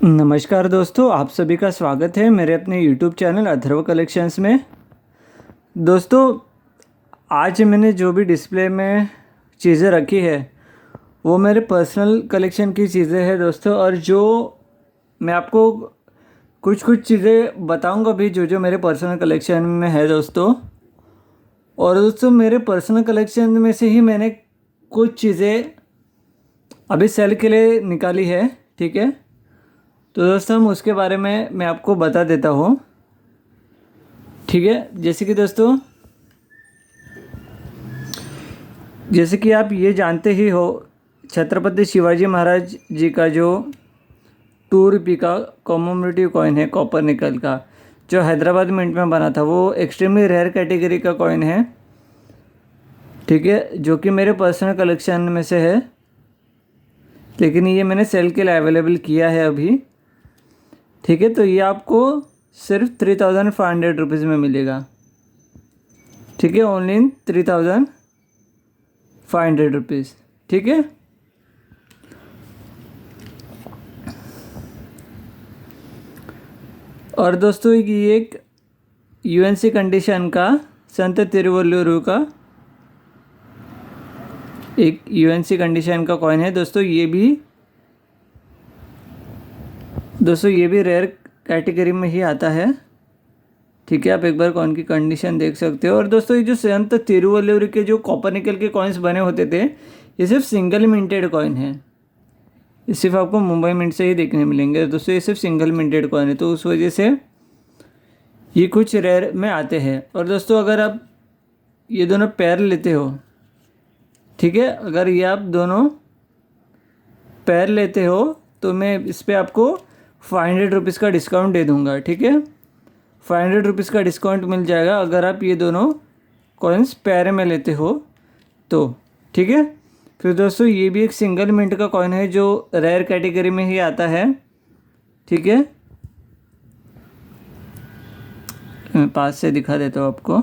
नमस्कार दोस्तों, आप सभी का स्वागत है मेरे अपने YouTube चैनल अथर्व कलेक्शंस में। दोस्तों, आज मैंने जो भी डिस्प्ले में चीज़ें रखी है वो मेरे पर्सनल कलेक्शन की चीज़ें हैं दोस्तों। और जो मैं आपको कुछ चीज़ें बताऊंगा भी जो मेरे पर्सनल कलेक्शन में है दोस्तों। और दोस्तों, मेरे पर्सनल कलेक्शन में से ही मैंने कुछ चीज़ें अभी सेल के लिए निकाली है, ठीक है। तो दोस्तों, हम उसके बारे में मैं आपको बता देता हूँ, ठीक है। जैसे कि आप ये जानते ही हो, छत्रपति शिवाजी महाराज जी का जो 2 रुपये का कॉमेमोरेटिव कॉइन है कॉपर निकल का, जो हैदराबाद मिंट में बना था, वो एक्सट्रीमली रेयर कैटेगरी का कॉइन है, ठीक है, जो कि मेरे पर्सनल कलेक्शन में से है। लेकिन ये मैंने सेल के लिए अवेलेबल किया है अभी, ठीक है। तो ये आपको सिर्फ 3500 रुपीज़ में मिलेगा, ठीक है, ओनली इन 3500 रुपीज़, ठीक है। और दोस्तों, ये एक यूएनसी कंडीशन का संत तिरुवल्लुवर का एक यूएनसी कंडीशन का कॉइन है दोस्तों। ये भी रेयर कैटेगरी में ही आता है, ठीक है। आप एक बार कॉइन की कंडीशन देख सकते हो। और दोस्तों, ये जो संत तिरुवल्लुवर के जो कॉपर निकल के कॉइन्स बने होते थे, ये सिर्फ सिंगल मिंटेड कॉइन है। ये सिर्फ आपको मुंबई मिंट से ही देखने मिलेंगे दोस्तों। ये सिर्फ सिंगल मिंटेड कॉइन है, तो उस वजह से ये कुछ रेयर में आते हैं। और दोस्तों, अगर आप ये दोनों पेयर लेते हो, ठीक है, अगर ये आप दोनों पेयर लेते हो तो मैं इस पर आपको 500 रुपीज़ का डिस्काउंट दे दूँगा, ठीक है। 500 रुपीज़ का डिस्काउंट मिल जाएगा अगर आप ये दोनों कॉइन्स पेयर में लेते हो तो, ठीक है। फिर दोस्तों, ये भी एक सिंगल मिंट का कॉइन है जो रेयर कैटेगरी में ही आता है, ठीक है। मैं पास से दिखा देता हूँ आपको।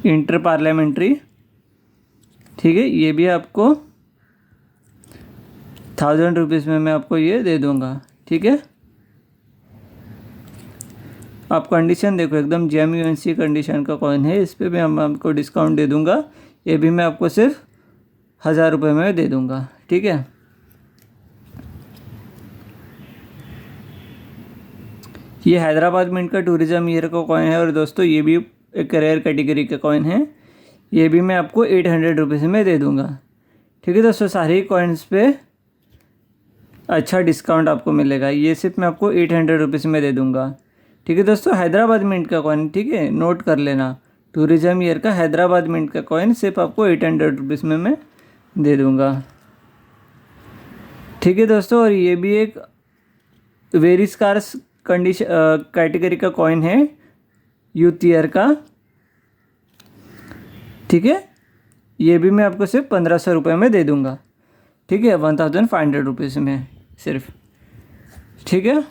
इंटर पार्लियामेंट्री, ठीक है, ये भी आपको 1000 रुपीज़ में मैं आपको ये दे दूँगा, ठीक है। आप कंडीशन देखो, एकदम जेम यूएनसी कंडीशन का कॉइन है। इस पर भी हम आपको डिस्काउंट दे दूँगा। ये भी मैं आपको सिर्फ 1000 रुपये में दे दूँगा, ठीक है। ये हैदराबाद मिंट का टूरिज़्म ईयर का कॉइन है। और दोस्तों, ये भी एक रेयर कैटेगरी का कॉइन है। ये भी मैं आपको 800 रुपीज़ में दे दूँगा, ठीक है। दोस्तों, सारे ही कॉइन्स पे अच्छा डिस्काउंट आपको मिलेगा। ये सिर्फ मैं आपको 800 रुपीज़ में दे दूँगा, ठीक है। दोस्तों, हैदराबाद मिंट का कॉइन, ठीक है, नोट कर लेना। टूरिज़्म ईयर का हैदराबाद मिंट का कॉइन सिर्फ आपको 800 रुपीज़ में मैं दे दूँगा, ठीक है दोस्तों। और ये भी एक वेरी स्कार्स कंडीशन कैटेगरी का कॉइन है, यूथ ईयर का, ठीक है। ये भी मैं आपको सिर्फ 1500 रुपये में दे दूँगा, ठीक है, 1500 रुपीज़ में सिर्फ, ठीक है।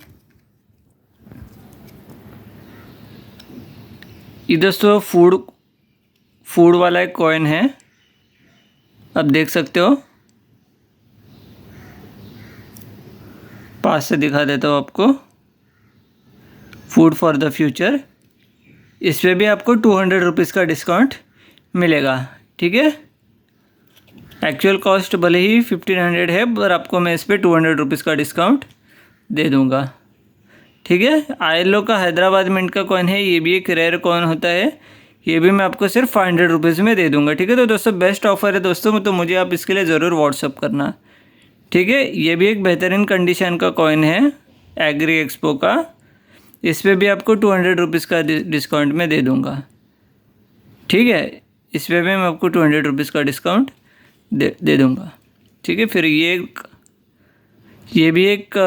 ये दोस्तों फूड वाला एक कॉइन है, आप देख सकते हो। पास से दिखा देता हूँ आपको। फूड फॉर द फ्यूचर, इस पर भी आपको 200 रुपीज़ का डिस्काउंट मिलेगा, ठीक है। एक्चुअल कॉस्ट भले ही 1500 है, पर आपको मैं इस पर 200 रुपीज़ का डिस्काउंट दे दूँगा, ठीक है। आयलो का हैदराबाद मिंट का कॉइन है। ये भी एक रेयर कॉइन होता है। ये भी मैं आपको सिर्फ 500 रुपीज़ में दे दूँगा, ठीक है। तो दोस्तों, बेस्ट ऑफर है दोस्तों, तो मुझे आप इसके लिए ज़रूर व्हाट्सअप करना, ठीक है। ये भी एक बेहतरीन कंडीशन का कॉइन है एग्री एक्सपो का। इस पर भी आपको 200 रुपीज़ का डिस्काउंट में दे दूँगा, ठीक है। इस पर भी मैं आपको 200 रुपीज़ का डिस्काउंट दे दूँगा, ठीक है। फिर ये भी एक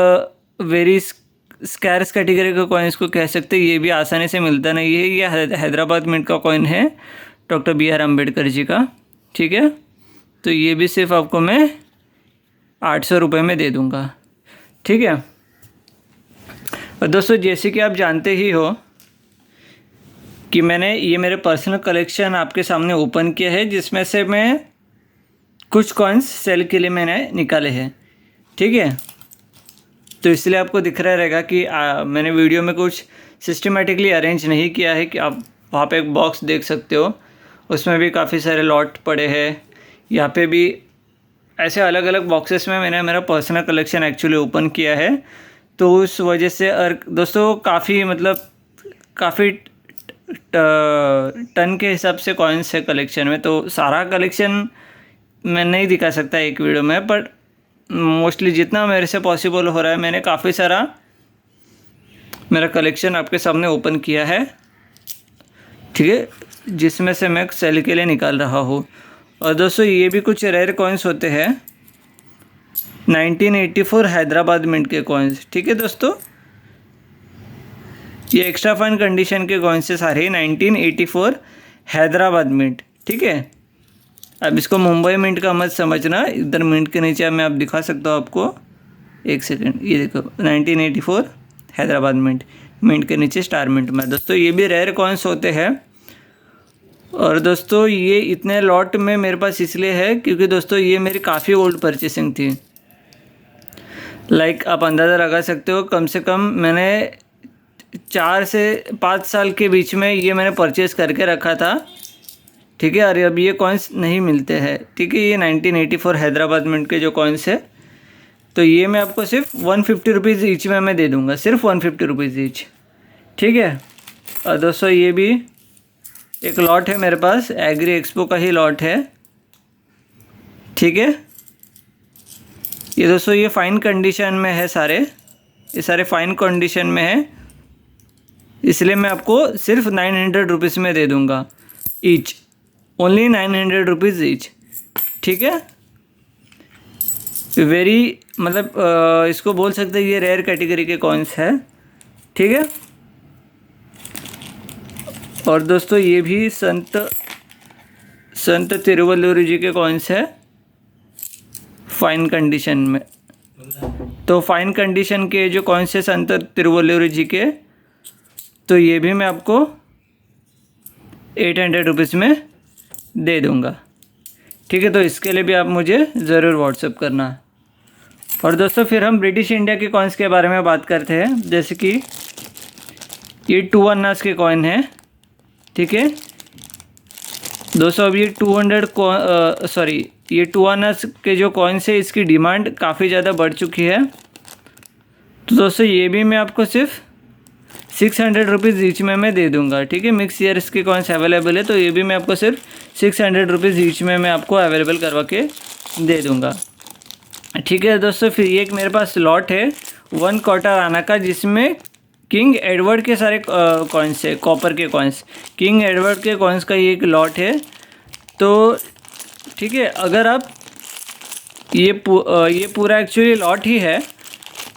वेरी स्कैर्स कैटेगरी का कॉइन इसको कह सकते हैं। ये भी आसानी से मिलता नहीं है। ये हैदराबाद मिंट का कॉइन है doctor B are Ambedkar ji का, ठीक है। तो ये भी सिर्फ आपको मैं 800 रुपये में दे दूँगा, ठीक है। और दोस्तों, जैसे कि आप जानते ही हो, कि मैंने ये मेरे पर्सनल कलेक्शन आपके सामने ओपन किया है, जिसमें से मैं कुछ कॉइन्स सेल के लिए मैंने निकाले हैं, ठीक है। तो इसलिए आपको दिख रहा रहेगा कि मैंने वीडियो में कुछ सिस्टमेटिकली अरेंज नहीं किया है, कि आप वहाँ पे एक बॉक्स देख सकते हो, उसमें भी काफ़ी सारे लॉट पड़े हैं। यहाँ पे भी ऐसे अलग अलग बॉक्सेस में मैंने मेरा पर्सनल कलेक्शन एक्चुअली ओपन किया है। तो उस वजह से दोस्तों काफ़ी टन के हिसाब से कॉइन्स है कलेक्शन में, तो सारा कलेक्शन मैं नहीं दिखा सकता एक वीडियो में, बट मोस्टली जितना मेरे से पॉसिबल हो रहा है मैंने काफ़ी सारा मेरा कलेक्शन आपके सामने ओपन किया है, ठीक है, जिसमें से मैं सेल के लिए निकाल रहा हूँ। और दोस्तों ये भी कुछ रेयर कॉइन्स होते हैं, 1984 हैदराबाद मिंट के कॉइन्स, ठीक है दोस्तों। ये एक्स्ट्रा फाइन कंडीशन के कॉइन्स से सारे 1984 हैदराबाद मिंट, ठीक है। अब इसको मुंबई मिंट का मत समझना, इधर मिंट के नीचे मैं आप दिखा सकता हूँ आपको, एक सेकंड, ये देखो 1984 हैदराबाद मिंट के नीचे स्टार मिंट में। दोस्तों ये भी रेयर कॉइन्स होते हैं। और दोस्तों ये इतने लॉट में मेरे पास इसलिए है क्योंकि दोस्तों ये मेरी काफ़ी ओल्ड परचेसिंग थी। लाइक आप अंदाज़ा लगा सकते हो, कम से कम मैंने 4 से 5 साल के बीच में ये मैंने परचेज़ करके रखा था, ठीक है। अरे अब ये कॉइन्स नहीं मिलते हैं, ठीक है। ये 1984 हैदराबाद मिंट के जो कॉइन्स है, तो ये मैं आपको सिर्फ 150 रुपीज़ ईच में मैं दे दूँगा, सिर्फ 150 रुपीज़ ईच, ठीक है। और दोस्तों ये भी एक लॉट है मेरे पास, एग्री एक्सपो का ही लॉट है, ठीक है। ये दोस्तों ये फ़ाइन कंडीशन में है, ये सारे फ़ाइन कंडीशन में है, इसलिए मैं आपको सिर्फ 900 रुपीज़ में दे दूँगा ईच, ओनली 900 रुपीज़ ईच, ठीक है। वेरी इसको बोल सकते हैं ये रेयर कैटेगरी के कॉइन्स है, ठीक है। और दोस्तों ये भी संत तिरुवल्लुवर जी के कॉइन्स है फाइन कंडीशन में। तो फाइन कंडीशन के जो कॉइन्स है संत तिरुवल्लुवर जी के, तो ये भी मैं आपको 800 रुपीज़ में दे दूँगा, ठीक है। तो इसके लिए भी आप मुझे ज़रूर व्हाट्सएप करना। और दोस्तों फिर हम ब्रिटिश इंडिया के कॉइन्स के बारे में बात करते हैं, जैसे कि ये 2 अन्नास के कॉइन है, ठीक है दोस्तों। अब ये 2 अन्नास के जो कॉइन्स है, इसकी डिमांड काफ़ी ज़्यादा बढ़ चुकी है। तो दोस्तों ये भी मैं आपको सिर्फ 600 रुपीज़ ईच में मैं दे दूंगा, ठीक है। मिक्स ईयर्स के कॉइन्स अवेलेबल है, तो ये भी मैं आपको सिर्फ 600 रुपीज़ ईच में मैं आपको अवेलेबल करवा के दे दूंगा, ठीक है दोस्तों। फिर ये एक मेरे पास लॉट है 1 क्वार्टर आना का, जिसमें किंग एडवर्ड के सारे कॉइन्स है, कॉपर के कॉइन्स, किंग एडवर्ड के कॉइन्स का ये एक लॉट है। तो ठीक है, अगर आप ये पूरा एक्चुअली लॉट ही है,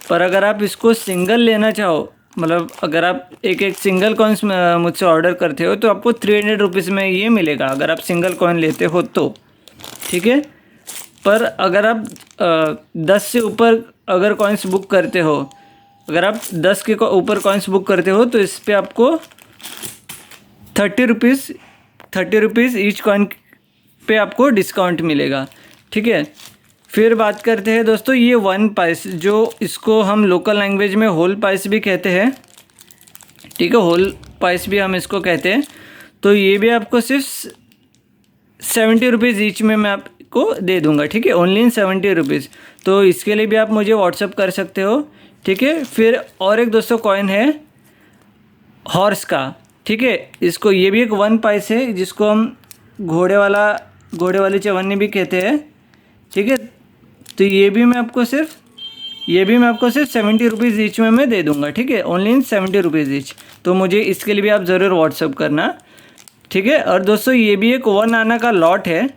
पर अगर आप इसको सिंगल लेना चाहो, मतलब अगर आप एक सिंगल कॉइन्स मुझसे ऑर्डर करते हो, तो आपको 300 रुपीज़ में ये मिलेगा, अगर आप सिंगल कॉइन लेते हो तो, ठीक है। पर अगर आप 10 से ऊपर अगर कॉइन्स बुक करते हो, अगर आप 10 के ऊपर कॉइन्स बुक करते हो, तो इस पे आपको 30 रुपीज़ ईच कॉइन पे आपको डिस्काउंट मिलेगा, ठीक है। फिर बात करते हैं दोस्तों ये 1 पैस, जो इसको हम लोकल लैंग्वेज में होल पैस भी कहते हैं, ठीक है, होल पैस भी हम इसको कहते हैं। तो ये भी आपको सिर्फ 70 रुपीज़ ईच में मैं आपको दे दूंगा, ठीक है, ओनली इन 70 रुपीज़। तो इसके लिए भी आप मुझे व्हाट्सअप कर सकते हो, ठीक है। फिर और एक दोस्तों कॉइन है हॉर्स का, ठीक है, इसको ये भी एक 1 पैस है, जिसको हम घोड़े वाली चवन्नी भी कहते हैं, ठीक है। तो ये भी मैं आपको सिर्फ 70 रुपीज़ ईच में मैं दे दूंगा, ठीक है, ओनली इन 70 रुपीज़ ईच। तो मुझे इसके लिए भी आप ज़रूर व्हाट्सअप करना, ठीक है। और दोस्तों ये भी एक 1 आना का लॉट है,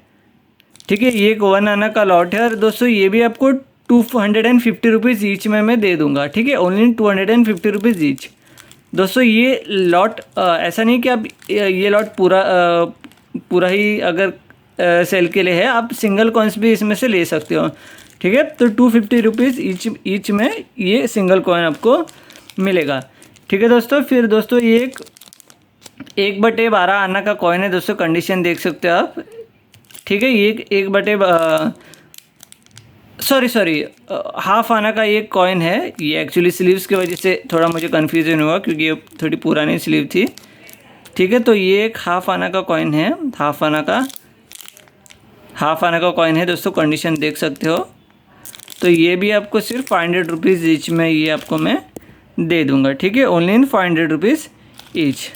ठीक है, ये एक 1 आना का लॉट है। और दोस्तों ये भी आपको 250 रुपीज़ ईच में मैं दे दूंगा, ठीक है, ओनली 250 रुपीज़ ईच। दोस्तों ये लॉट ऐसा नहीं कि आप ये लॉट पूरा ही अगर सेल के लिए है, आप सिंगल कॉइन्स भी इसमें से ले सकते हो, ठीक है। तो 250 रुपीज़ ईच में ये सिंगल कॉइन आपको मिलेगा, ठीक है दोस्तों। फिर दोस्तों ये 1/12 आना का कॉइन है दोस्तों, कंडीशन देख सकते हो आप। ठीक है, ये 1/, हाफ आना का एक कॉइन है। ये एक्चुअली स्लीव्स की वजह से थोड़ा मुझे कन्फ्यूजन हुआ, क्योंकि ये थोड़ी पुरानी स्लीव थी। ठीक है, तो ये एक हाफ आना का कॉइन है, हाफ आना का कॉइन है दोस्तों, कंडीशन देख सकते हो। तो ये भी आपको सिर्फ 500 रुपीज़ ईच में ये आपको मैं दे दूंगा। ठीक है, ओनली इन 500 रुपीज़ ईच।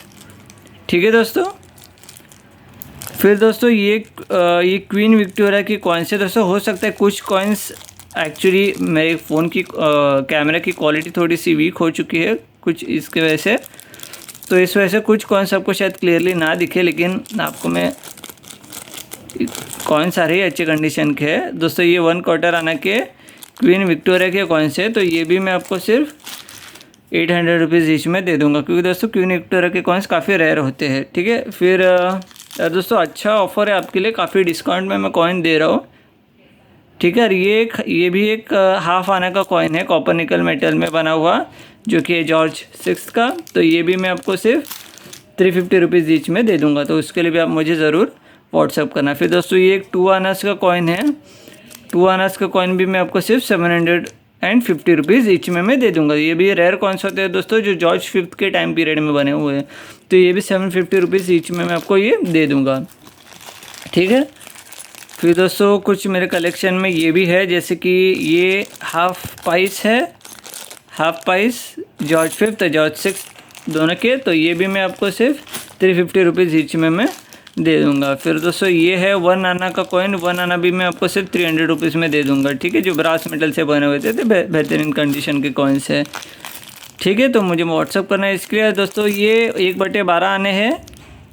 ठीक है दोस्तों। फिर दोस्तों ये क्वीन विक्टोरिया की कॉइन्स है दोस्तों। हो सकता है कुछ कॉइन्स एक्चुअली मेरे फ़ोन की कैमरा की क्वालिटी थोड़ी सी वीक हो चुकी है कुछ इसके वजह से, तो इस वजह से कुछ कॉइन्स आपको शायद क्लियरली ना दिखे, लेकिन आपको मैं कॉइन्स सारे ही अच्छे कंडीशन के हैं दोस्तों। ये 1/4 आना के क्वीन विक्टोरिया के कॉइन्स है, तो ये भी मैं आपको सिर्फ 800 रुपीज़ ईच में दे दूंगा, क्योंकि दोस्तों क्वीन विक्टोरिया के कॉइन्स काफ़ी रेयर होते हैं। ठीक है, फिर दोस्तों अच्छा ऑफ़र है आपके लिए, काफ़ी डिस्काउंट में मैं कॉइन दे रहा हूँ। ठीक है, ये भी एक हाफ आना का कॉइन है, कॉपर निकल मेटल में बना हुआ, जो कि है जॉर्ज 6 का। तो ये भी मैं आपको सिर्फ 350 रुपीज़ ईच में दे दूंगा, तो उसके लिए भी आप मुझे ज़रूर व्हाट्सअप करना। फिर दोस्तों ये एक 2 आनास का कॉइन है, 2 आनास का कॉइन भी मैं आपको सिर्फ 750 रुपीज़ ईच में मैं दे दूंगा। ये भी रेयर कॉइन्स होते हैं दोस्तों, जो जॉर्ज 5 के टाइम पीरियड में बने हुए हैं, तो ये भी 750 रुपीज़ ईच में मैं आपको ये दे दूंगा। ठीक है, फिर दोस्तों कुछ मेरे कलेक्शन में ये भी है, जैसे कि ये हाफ पाइस है, हाफ पाइस जॉर्ज 5 और जॉर्ज 6 दोनों के, तो ये भी मैं आपको सिर्फ 350 रुपीज़ ईच में मैं दे दूंगा। फिर दोस्तों ये है 1 आना का कॉइन, 1 आना भी मैं आपको सिर्फ 300 रुपीज़ में दे दूंगा। ठीक है, जो ब्रास मेटल से बने हुए थे बेहतरीन कंडीशन के कॉइन्स है। ठीक है, तो मुझे व्हाट्सअप करना है इसके लिए दोस्तों। ये 1/12 आने हैं,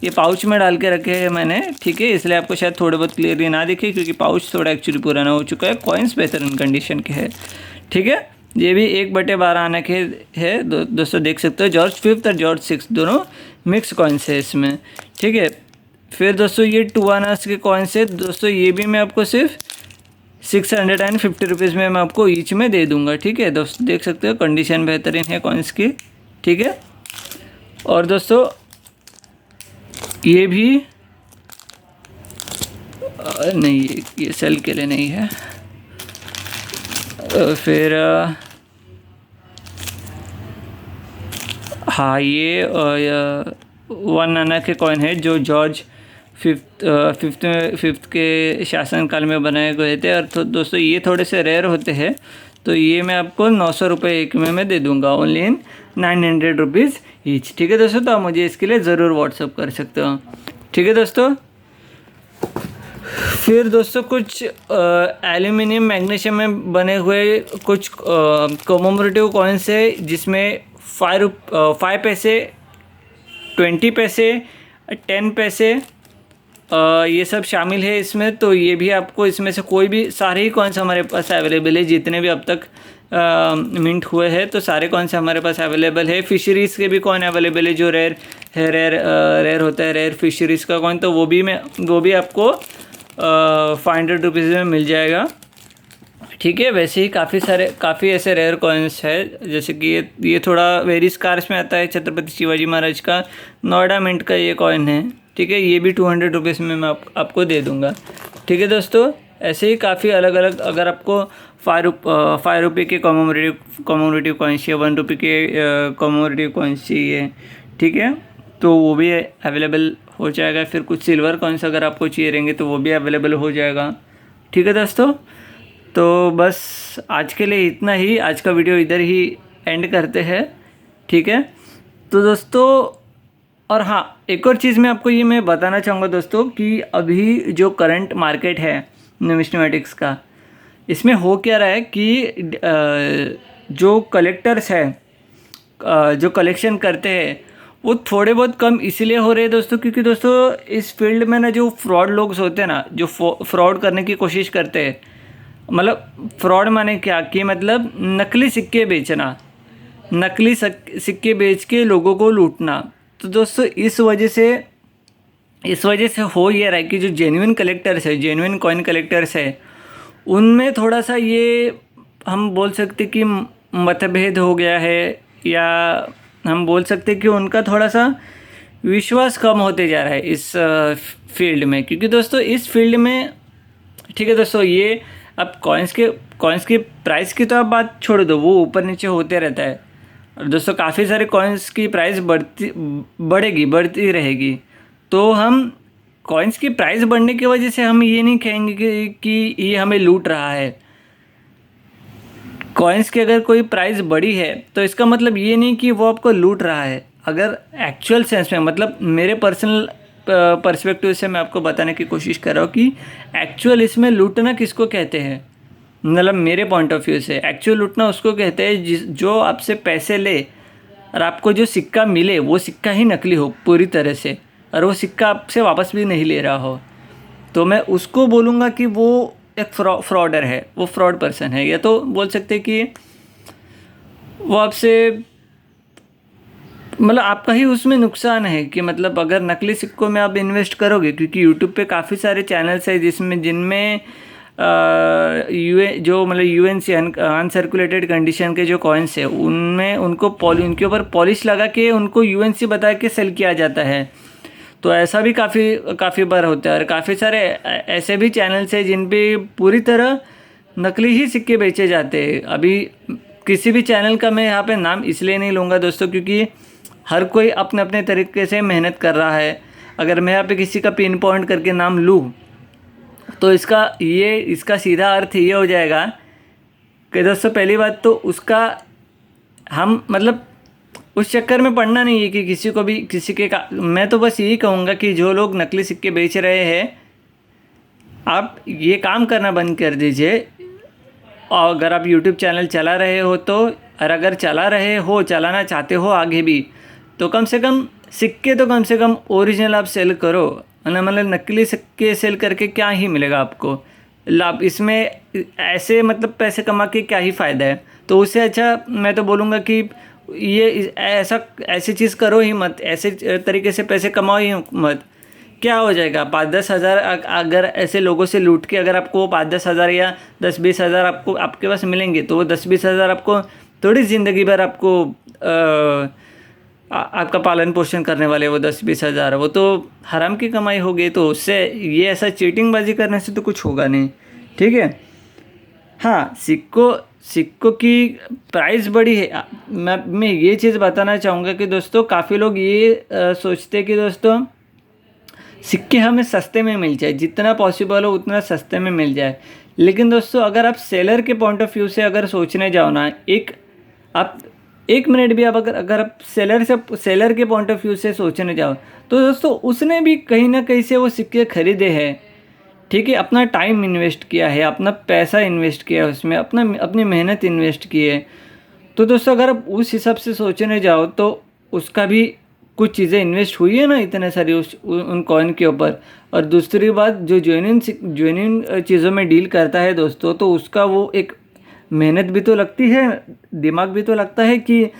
ये पाउच में डाल के रखे हैं मैंने। ठीक है, इसलिए आपको शायद थोड़े बहुत क्लियरली ना दिखे, क्योंकि पाउच थोड़ा एक्चुअली पुराना हो चुका है, कॉइन्स बेहतरीन कंडीशन के है। ठीक है, ये भी 1/12 आने के है दोस्तों, देख सकते हो। जॉर्ज 5 और जॉर्ज 6 दोनों मिक्स कॉइन्स है इसमें। ठीक है, फिर दोस्तों ये 2 आनास के कॉइन्स है दोस्तों, ये भी मैं आपको सिर्फ 650 रुपीज़ में मैं आपको ईच में दे दूंगा। ठीक है दोस्तों, देख सकते हो कंडीशन बेहतरीन है कॉइन्स की। ठीक है, और दोस्तों ये भी नहीं, ये सेल के लिए नहीं है। फिर हाँ, ये 1 आना के कॉइन है, जो जॉर्ज 5 के शासनकाल में बनाए गए थे। और तो दोस्तों ये थोड़े से रेयर होते हैं, तो ये मैं आपको 900 रुपये एक में मैं दे दूंगा, ओनली इन 900 रुपीज़ ईच। ठीक है दोस्तों, तो आप मुझे इसके लिए ज़रूर व्हाट्सअप कर सकते हो। ठीक है दोस्तों। फिर दोस्तों कुछ एल्यूमिनियम मैग्नीशियम में बने हुए कुछ कॉमेमोरेटिव कॉइन्स है, जिसमें 5 पैसे, 20 पैसे, 10 पैसे ये सब शामिल है इसमें। तो ये भी आपको इसमें से कोई भी, सारे ही कॉइन्स हमारे पास अवेलेबल है, जितने भी अब तक मिंट हुए हैं, तो सारे कॉइन्स हमारे पास अवेलेबल है। फिशरीज़ के भी कॉइन अवेलेबल है, जो रेयर है, रेयर होता है, रेयर फिशरीज़ का कॉइन, तो वो भी आपको 500 रुपीज़ में मिल जाएगा। ठीक है, वैसे ही काफ़ी ऐसे रेयर कॉइन्स है, जैसे कि ये थोड़ा वेरियस कार्स में आता है, छत्रपति शिवाजी महाराज का नोएडा मिंट का ये कॉइन है। ठीक है, ये भी 200 रुपीज़ में मैं आपको दे दूंगा। ठीक है दोस्तों, ऐसे ही काफ़ी अलग अलग, अगर आपको 5 रुपये के कॉमेमोरेटिव कॉइन्स चाहिए, 1 रुपये के कॉमेमोरेटिव कॉइन्स चाहिए, ठीक है, तो वो भी अवेलेबल हो जाएगा। फिर कुछ सिल्वर कॉइन्स अगर आपको चाहिए रहेंगे, तो वो भी अवेलेबल हो जाएगा। ठीक है दोस्तों, तो बस आज के लिए इतना ही, आज का वीडियो इधर ही एंड करते हैं। ठीक है, तो दोस्तों, और हाँ, एक और चीज़ मैं आपको मैं बताना चाहूँगा दोस्तों, कि अभी जो करंट मार्केट है न्यूमिस्मेटिक्स का, इसमें हो क्या रहा है कि जो कलेक्टर्स है, जो कलेक्शन करते हैं, वो थोड़े बहुत कम इसलिए हो रहे हैं दोस्तों, क्योंकि दोस्तों इस फील्ड में ना, जो फ्रॉड लोग होते हैं ना, जो फ्रॉड करने की कोशिश करते हैं, मतलब फ्रॉड माने क्या, कि मतलब नकली सिक्के बेचना, नकली सिक्के बेच के लोगों को लूटना। तो दोस्तों इस वजह से हो ये रहा है कि जो जेन्युइन कलेक्टर्स है, जेन्युइन कॉइन कलेक्टर्स है, उनमें थोड़ा सा ये हम बोल सकते कि मतभेद हो गया है, या हम बोल सकते कि उनका थोड़ा सा विश्वास कम होते जा रहा है इस फील्ड में, क्योंकि दोस्तों इस फील्ड में, ठीक है दोस्तों, ये अब कॉइन्स की प्राइस की तो आप बात छोड़ दो, वो ऊपर नीचे होते रहता है। और दोस्तों काफ़ी सारे कॉइन्स की प्राइस बढ़ती रहेगी। तो हम कॉइन्स की प्राइस बढ़ने की वजह से हम ये नहीं कहेंगे कि ये हमें लूट रहा है। कॉइन्स की अगर कोई प्राइस बढ़ी है तो इसका मतलब ये नहीं कि वो आपको लूट रहा है। अगर एक्चुअल सेंस में, मतलब मेरे पर्सनल पर्सपेक्टिव से मैं आपको बताने की कोशिश कर रहा हूँ कि एक्चुअल इसमें लूटना किसको कहते हैं। मतलब मेरे पॉइंट ऑफ व्यू से एक्चुअल लूटना उसको कहते हैं जो आपसे पैसे ले और आपको जो सिक्का मिले वो सिक्का ही नकली हो पूरी तरह से, और वो सिक्का आपसे वापस भी नहीं ले रहा हो, तो मैं उसको बोलूँगा कि वो एक फ्रॉडर है, वो फ्रॉड पर्सन है। या तो बोल सकते कि वो आपसे, मतलब आपका ही उसमें नुकसान है कि मतलब अगर नकली सिक्कों में आप इन्वेस्ट करोगे, क्योंकि यूट्यूब पे काफ़ी सारे चैनल्स हैं जिनमें जो मतलब यूएनसी अनसर्कुलेटेड कंडीशन के जो कॉइन्स है उनमें उनके ऊपर पॉलिश लगा के उनको यूएनसी बता के सेल किया जाता है। तो ऐसा भी काफ़ी बार होता है। और काफ़ी सारे ऐसे भी चैनल्स हैं जिन पे पूरी तरह नकली ही सिक्के बेचे जाते हैं। अभी किसी भी चैनल का मैं यहाँ पे नाम इसलिए नहीं लूँगा दोस्तों, क्योंकि हर कोई अपने अपने तरीके से मेहनत कर रहा है। अगर मैं यहाँ पे किसी का पिन पॉइंट करके नाम लूँ तो इसका सीधा अर्थ ये हो जाएगा कि दोस्तों पहली बात तो उसका हम मतलब उस चक्कर में पड़ना नहीं है कि मैं तो बस यही कहूँगा कि जो लोग नकली सिक्के बेच रहे हैं, आप ये काम करना बंद कर दीजिए। और अगर आप यूट्यूब चैनल चला रहे हो तो, और अगर चलाना चाहते हो आगे भी, तो कम से कम सिक्के तो कम से कम ओरिजिनल आप सेल करो। मतलब नकली सिक्के सेल करके क्या ही मिलेगा आपको लाभ, इसमें ऐसे मतलब पैसे कमा के क्या ही फ़ायदा है। तो उससे अच्छा मैं तो बोलूँगा कि ऐसी चीज़ करो ही मत, ऐसे तरीके से पैसे कमाओ ही मत। क्या हो जाएगा 5-10 हज़ार अगर ऐसे लोगों से लूट के अगर आपको 5-10 हज़ार या 10-20 हज़ार आपके पास मिलेंगे, तो वो 10-20 हज़ार आपको थोड़ी ज़िंदगी भर आपका पालन पोषण करने वाले वो 10-20 हज़ार, वो तो हराम की कमाई होगी। तो उससे ये ऐसा चीटिंगबाजी करने से तो कुछ होगा नहीं, ठीक है। हाँ, सिक्कों की प्राइस बढ़ी है। मैं ये चीज़ बताना चाहूँगा कि दोस्तों काफ़ी लोग ये सोचते हैं कि दोस्तों सिक्के हमें सस्ते में मिल जाए, जितना पॉसिबल हो उतना सस्ते में मिल जाए। लेकिन दोस्तों अगर आप सेलर के पॉइंट ऑफ व्यू से अगर सोचने जाओ ना, आप 1 मिनट भी अगर आप सेलर के पॉइंट ऑफ व्यू से सोचने जाओ, तो दोस्तों उसने भी कहीं ना कहीं से वो सिक्के खरीदे हैं, ठीक है। अपना टाइम इन्वेस्ट किया है, अपना पैसा इन्वेस्ट किया है उसमें, अपनी मेहनत इन्वेस्ट की है। तो दोस्तों अगर आप उस हिसाब से सोचने जाओ तो उसका भी कुछ चीज़ें इन्वेस्ट हुई है ना इतने सारी उन कॉइन के ऊपर। और दूसरी बात, जो जेन्युइन चीज़ों में डील करता है दोस्तों, तो उसका वो एक मेहनत भी तो लगती है, दिमाग भी तो लगता है कि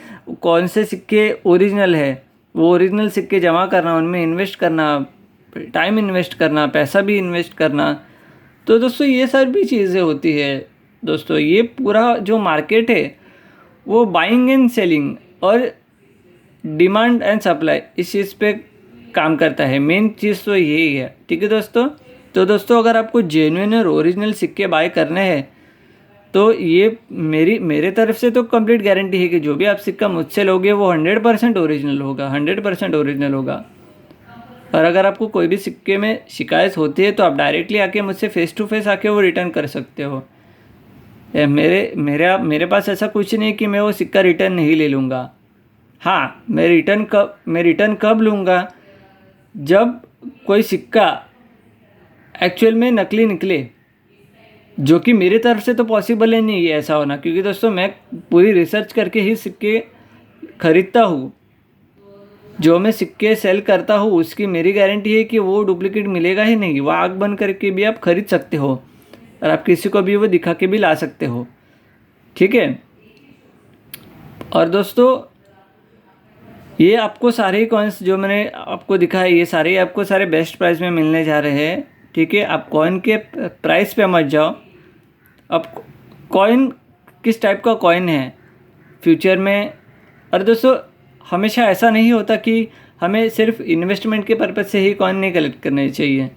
कौन से सिक्के ओरिजिनल है, वो ओरिजिनल सिक्के जमा करना, उनमें इन्वेस्ट करना, टाइम इन्वेस्ट करना, पैसा भी इन्वेस्ट करना। तो दोस्तों ये सारी भी चीज़ें होती है। दोस्तों ये पूरा जो मार्केट है वो बाइंग एंड सेलिंग और डिमांड एंड सप्लाई इस चीज़ पे काम करता है। मेन चीज़ तो यही है, ठीक है दोस्तों। तो दोस्तों अगर आपको जेन्युइन और ओरिजिनल सिक्के बाय करने हैं तो ये मेरे तरफ से तो कंप्लीट गारंटी है कि जो भी आप सिक्का मुझसे लोगे वो 100% ओरिजिनल होगा, 100% ओरिजिनल होगा। और अगर आपको कोई भी सिक्के में शिकायत होती है तो आप डायरेक्टली आके मुझसे फेस टू फेस आके वो रिटर्न कर सकते हो। मेरे पास ऐसा कुछ नहीं कि मैं वो सिक्का रिटर्न नहीं ले लूँगा। हाँ, मैं रिटर्न कब लूँगा, जब कोई सिक्का एक्चुअल में नकली निकले, जो कि मेरी तरफ से तो पॉसिबल ही नहीं है ऐसा होना, क्योंकि दोस्तों मैं पूरी रिसर्च करके ही सिक्के खरीदता हूँ। जो मैं सिक्के सेल करता हूँ उसकी मेरी गारंटी है कि वो डुप्लीकेट मिलेगा ही नहीं। वो आग बंद करके भी आप खरीद सकते हो और आप किसी को भी वो दिखा के भी ला सकते हो, ठीक है। और दोस्तों ये आपको सारे कॉइन्स जो मैंने आपको दिखाए, ये सारे आपको सारे बेस्ट प्राइस में मिलने जा रहे हैं, ठीक है। आप कॉइन के प्राइस पे मत जाओ। अब कॉइन किस टाइप का कॉइन है फ्यूचर में। और दोस्तों हमेशा ऐसा नहीं होता कि हमें सिर्फ इन्वेस्टमेंट के पर्पज़ से ही कॉइन नहीं कलेक्ट करने चाहिए।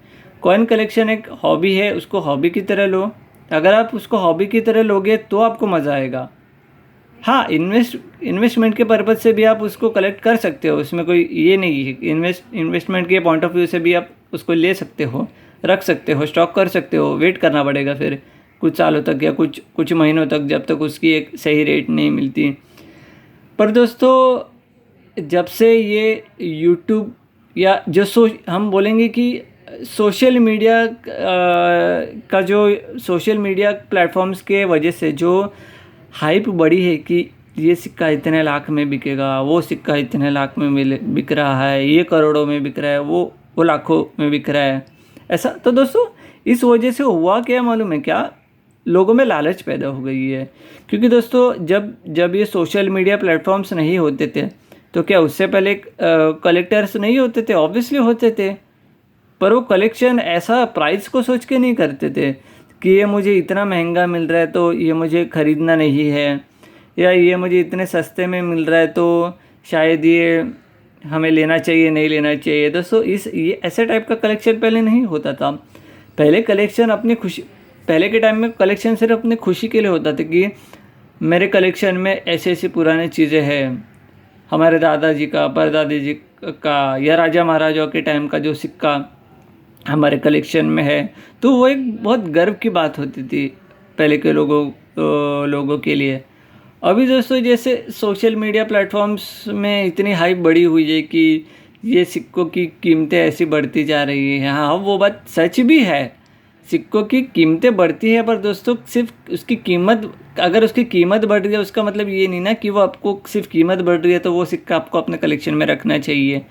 कॉइन कलेक्शन एक हॉबी है, उसको हॉबी की तरह लो। अगर आप उसको हॉबी की तरह लोगे तो आपको मज़ा आएगा। हाँ, इन्वेस्टमेंट के पर्पज़ से भी आप उसको कलेक्ट कर सकते हो, उसमें कोई ये नहीं है। इन्वेस्टमेंट के पॉइंट ऑफ व्यू से भी आप उसको ले सकते हो, रख सकते हो, स्टॉक कर सकते हो। वेट करना पड़ेगा फिर कुछ सालों तक या कुछ महीनों तक, जब तक उसकी एक सही रेट नहीं मिलती। पर दोस्तों, जब से ये यूट्यूब या जो हम बोलेंगे कि सोशल मीडिया का जो सोशल मीडिया प्लेटफॉर्म्स के वजह से जो हाइप बढ़ी है कि ये सिक्का इतने लाख में बिकेगा, वो सिक्का इतने लाख में बिक रहा है, ये करोड़ों में बिक रहा है, वो लाखों में बिक रहा है, ऐसा। तो दोस्तों, इस वजह से हुआ क्या मालूम है क्या? लोगों में लालच पैदा हो गई है। क्योंकि दोस्तों, जब ये सोशल मीडिया प्लेटफॉर्म्स नहीं होते थे तो क्या उससे पहले कलेक्टर्स नहीं होते थे? ऑब्वियसली होते थे, पर वो कलेक्शन ऐसा प्राइस को सोच के नहीं करते थे कि ये मुझे इतना महंगा मिल रहा है तो ये मुझे ख़रीदना नहीं है, या ये मुझे इतने सस्ते में मिल रहा है तो शायद ये हमें लेना चाहिए, नहीं लेना चाहिए। दोस्तों, ये ऐसे टाइप का कलेक्शन पहले नहीं होता था। पहले के टाइम में कलेक्शन सिर्फ अपनी खुशी के लिए होता था कि मेरे कलेक्शन में ऐसी ऐसी पुरानी चीज़ें हैं, हमारे दादाजी का, परदादी जी का, या राजा महाराजाओं के टाइम का जो सिक्का हमारे कलेक्शन में है, तो वो एक बहुत गर्व की बात होती थी पहले के लोगों के लिए। अभी दोस्तों, जैसे सोशल मीडिया प्लेटफॉर्म्स में इतनी हाइप बढ़ी हुई है कि ये सिक्कों की कीमतें ऐसी बढ़ती जा रही हैं। हाँ, वो बात सच भी है, सिक्कों की कीमतें बढ़ती है, पर दोस्तों सिर्फ उसकी कीमत, अगर उसकी कीमत बढ़ रही है उसका मतलब ये नहीं ना कि वो आपको सिर्फ कीमत बढ़ रही है तो वो सिक्का आपको अपने कलेक्शन में रखना चाहिए।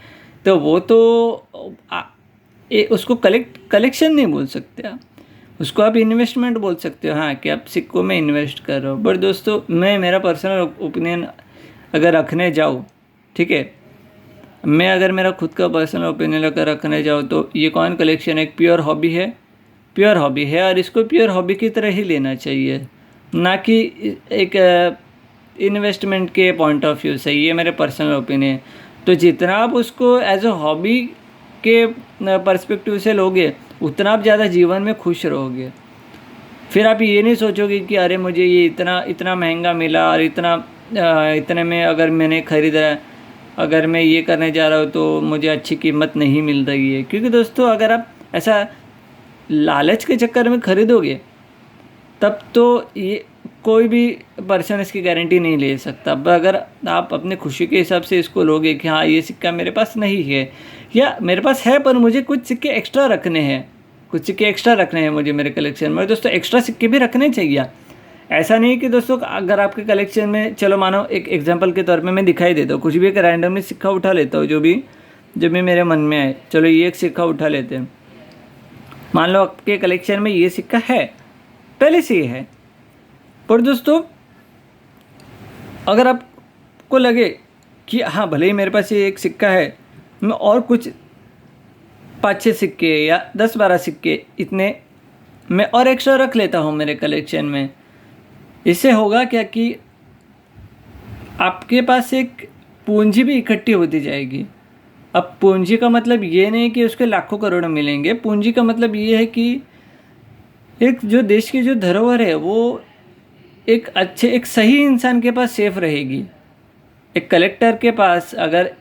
तो वो तो उसको कलेक्शन नहीं बोल सकते आप, उसको आप इन्वेस्टमेंट बोल सकते हो। हाँ, कि आप सिक्कों में इन्वेस्ट कर रहे हो। बट दोस्तों, मेरा पर्सनल ओपिनियन अगर रखने जाऊँ, ठीक है, अगर मेरा खुद का पर्सनल ओपिनियन अगर रखने जाऊँ तो ये कॉइन कलेक्शन एक प्योर हॉबी है और इसको प्योर हॉबी की तरह ही लेना चाहिए, ना कि एक इन्वेस्टमेंट के पॉइंट ऑफ व्यू से। ये मेरे पर्सनल ओपिनियन। तो जितना आप उसको एज अ हॉबी के पर्सपेक्टिव से लोगे उतना आप ज़्यादा जीवन में खुश रहोगे। फिर आप ये नहीं सोचोगे कि अरे मुझे ये इतना महंगा मिला और इतने में अगर मैंने ख़रीदा, अगर मैं ये करने जा रहा हूँ तो मुझे अच्छी कीमत नहीं मिल रही है। क्योंकि दोस्तों, अगर आप ऐसा लालच के चक्कर में ख़रीदोगे तब तो ये कोई भी पर्सन इसकी गारंटी नहीं ले सकता। अगर आप अपने खुशी के हिसाब से इसको लोगे कि हाँ, ये सिक्का मेरे पास नहीं है या मेरे पास है पर मुझे कुछ सिक्के एक्स्ट्रा रखने हैं मुझे मेरे कलेक्शन में। दोस्तों, एक्स्ट्रा सिक्के भी रखने चाहिए। ऐसा नहीं कि दोस्तों, अगर आपके कलेक्शन में, चलो मानो एक एग्जांपल के तौर पे मैं दिखाई देता हूँ, कुछ भी एक रैंडमली सिक्का उठा लेता हूँ जो भी मेरे मन में आए। चलो ये एक सिक्का उठा लेते हैं। मान लो आपके कलेक्शन में ये सिक्का है, पहले से ही है, पर दोस्तों अगर आपको लगे कि हाँ, भले ही मेरे पास ये एक सिक्का है, मैं और कुछ 5-6 सिक्के या 10-12 सिक्के इतने मैं और एक्स्ट्रा रख लेता हूँ मेरे कलेक्शन में। इससे होगा क्या कि आपके पास एक पूंजी भी इकट्ठी होती जाएगी। अब पूंजी का मतलब ये नहीं कि उसके लाखों करोड़ मिलेंगे। पूंजी का मतलब ये है कि एक जो देश की जो धरोहर है वो एक सही इंसान के पास सेफ रहेगी। एक कलेक्टर के पास अगर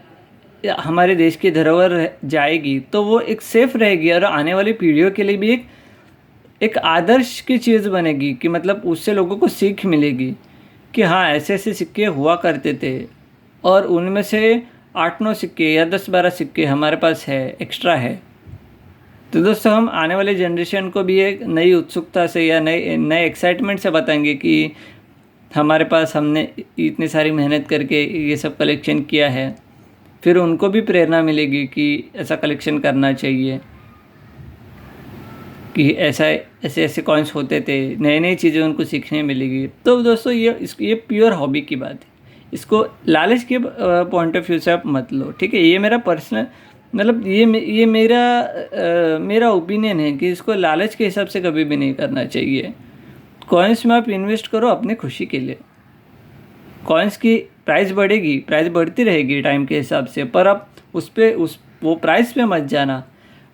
हमारे देश की धरोहर जाएगी तो वो एक सेफ रहेगी और आने वाली पीढ़ियों के लिए भी एक आदर्श की चीज़ बनेगी कि मतलब उससे लोगों को सीख मिलेगी कि हाँ, ऐसे ऐसे सिक्के हुआ करते थे और उनमें से 8-9 सिक्के या 10-12 सिक्के हमारे पास है, एक्स्ट्रा है। तो दोस्तों, हम आने वाले जनरेशन को भी एक नई उत्सुकता से या नए एक्साइटमेंट से बताएंगे कि हमारे पास हमने इतनी सारी मेहनत करके ये सब कलेक्शन किया है। फिर उनको भी प्रेरणा मिलेगी कि ऐसा कलेक्शन करना चाहिए, कि ऐसे कॉइन्स होते थे, नई चीज़ें उनको सीखने मिलेगी। तो दोस्तों, ये प्योर हॉबी की बात है। इसको लालच के पॉइंट ऑफ व्यू से आप मत लो, ठीक है। ये मेरा पर्सनल मतलब ये मेरा ओपिनियन है कि इसको लालच के हिसाब से कभी भी नहीं करना चाहिए। कॉइन्स में आप इन्वेस्ट करो अपनी खुशी के लिए। कॉइन्स की प्राइस बढ़ती रहेगी टाइम के हिसाब से, पर आप उस वो प्राइस पे मत जाना।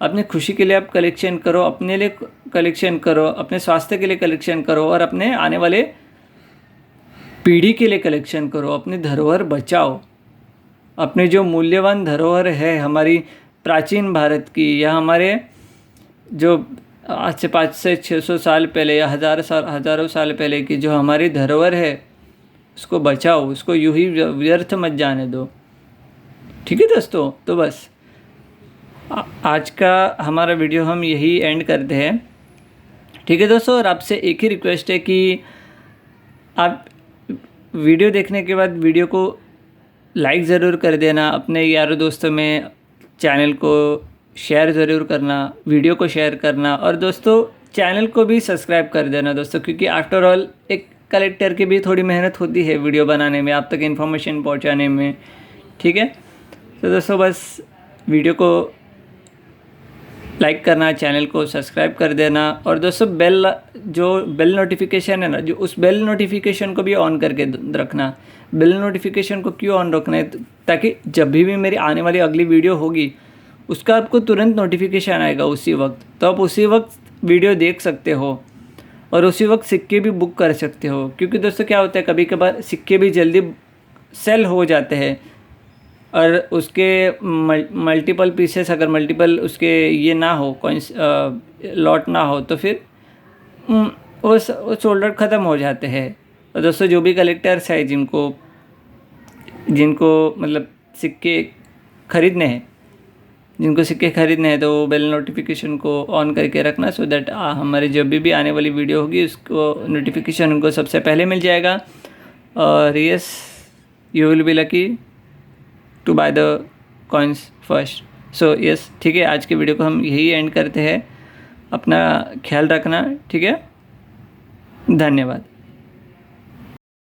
अपने खुशी के लिए आप कलेक्शन करो, अपने लिए कलेक्शन करो, अपने स्वास्थ्य के लिए कलेक्शन करो और अपने आने वाले पीढ़ी के लिए कलेक्शन करो। अपनी धरोहर बचाओ। अपने जो मूल्यवान धरोहर है हमारी प्राचीन भारत की, या हमारे जो आज से 500-600 साल पहले या हज़ारों साल पहले की जो हमारी धरोहर है, उसको बचाओ, उसको यूं ही व्यर्थ मत जाने दो। ठीक है दोस्तों, तो बस आज का हमारा वीडियो हम यही एंड करते हैं। ठीक है दोस्तों, और आपसे एक ही रिक्वेस्ट है कि आप वीडियो देखने के बाद वीडियो को लाइक ज़रूर कर देना, अपने यारों दोस्तों में चैनल को शेयर ज़रूर करना, वीडियो को शेयर करना, और दोस्तों चैनल को भी सब्सक्राइब कर देना दोस्तों, क्योंकि आफ्टर ऑल एक कलेक्टर की भी थोड़ी मेहनत होती है वीडियो बनाने में, आप तक इन्फॉर्मेशन पहुंचाने में। ठीक है, तो दोस्तों बस वीडियो को लाइक करना, चैनल को सब्सक्राइब कर देना, और दोस्तों बेल नोटिफिकेशन है ना, जो उस बेल नोटिफिकेशन को भी ऑन करके रखना। बेल नोटिफिकेशन को क्यों ऑन रखना है, ताकि जब भी मेरी आने वाली अगली वीडियो होगी उसका आपको तुरंत नोटिफिकेशन आएगा उसी वक्त, तो आप उसी वक्त वीडियो देख सकते हो और उसी वक्त सिक्के भी बुक कर सकते हो। क्योंकि दोस्तों क्या होता है, कभी कभार सिक्के भी जल्दी सेल हो जाते हैं और उसके मल्टीपल पीसेस, अगर मल्टीपल उसके ये ना हो, कॉइंस लॉट ना हो, तो फिर वो शोल्डर ख़त्म हो जाते हैं। और दोस्तों जो भी कलेक्टर्स है जिनको मतलब सिक्के खरीदने हैं, तो बेल नोटिफिकेशन को ऑन करके रखना, सो दैट हमारे जब भी आने वाली वीडियो होगी उसको नोटिफिकेशन उनको सबसे पहले मिल जाएगा। और yes, you will be lucky to buy the coins first. So yes, ठीक है, आज के वीडियो को हम यही एंड करते हैं। अपना ख्याल रखना, ठीक है, धन्यवाद।